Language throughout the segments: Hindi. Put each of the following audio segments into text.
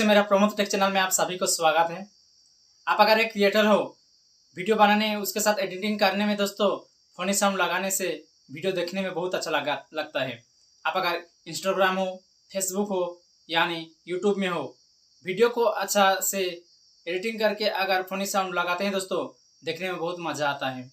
से मेरा प्रमोद टेक चैनल में आप सभी को स्वागत है। आप अगर एक क्रिएटर हो, वीडियो बनाने उसके साथ एडिटिंग करने में दोस्तों फनी साउंड लगाने से वीडियो देखने में बहुत अच्छा लगता है। आप अगर इंस्टाग्राम हो, फेसबुक हो यानी यूट्यूब में हो, वीडियो को अच्छा से एडिटिंग करके अगर फनी साउंड लगाते हैं दोस्तों, देखने में बहुत मज़ा आता है।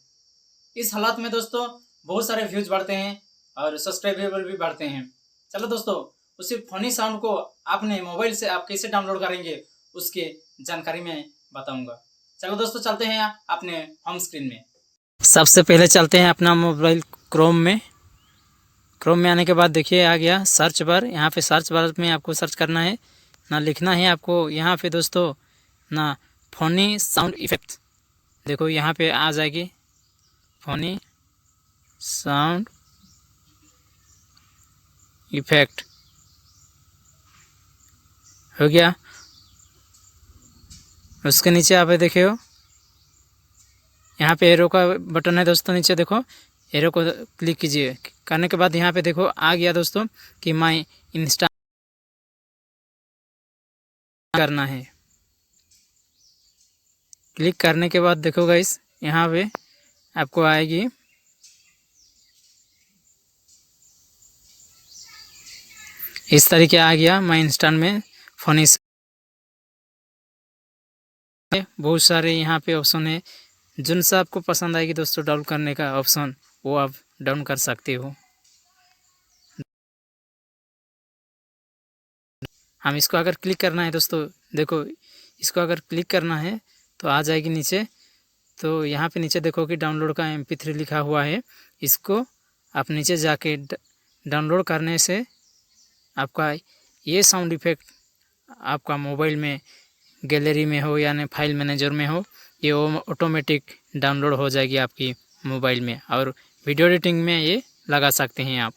इस हालात में दोस्तों बहुत सारे व्यूज बढ़ते हैं और सब्सक्राइबर भी बढ़ते हैं। चलो दोस्तों, उसी फनी साउंड को आपने मोबाइल से आप कैसे डाउनलोड करेंगे उसके जानकारी मैं बताऊंगा। चलो दोस्तों, चलते हैं अपने होम स्क्रीन में। सबसे पहले चलते हैं अपना मोबाइल क्रोम में आने के बाद देखिए आ गया सर्च बार। यहाँ पे सर्च बार में आपको सर्च करना है ना, लिखना है आपको यहाँ पे दोस्तों ना फनी साउंड इफेक्ट। देखो यहाँ पे आ जाएगी फनी साउंड इफेक्ट, हो गया। उसके नीचे आप देखिए यहाँ पे एरो का बटन है दोस्तों, नीचे देखो एरो को क्लिक कीजिए। करने के बाद यहाँ पे देखो आ गया दोस्तों कि माई इंस्टा करना है। क्लिक करने के बाद देखो गाइस यहाँ पे आपको आएगी इस तरीके आ गया माई इंस्टा में फनी। बहुत सारे यहाँ पे ऑप्शन है, जिन सा आपको पसंद आएगी दोस्तों डाउन करने का ऑप्शन वो आप डाउन कर सकते हो। हम इसको अगर क्लिक करना है दोस्तों, देखो इसको अगर क्लिक करना है तो आ जाएगी नीचे। तो यहाँ पे नीचे देखो कि डाउनलोड का MP3 लिखा हुआ है। इसको आप नीचे जाके डाउनलोड करने से आपका ये साउंड इफेक्ट आपका मोबाइल में गैलरी में हो यानी फाइल मैनेजर में हो, ये ऑटोमेटिक डाउनलोड हो जाएगी आपकी मोबाइल में और वीडियो एडिटिंग में ये लगा सकते हैं आप।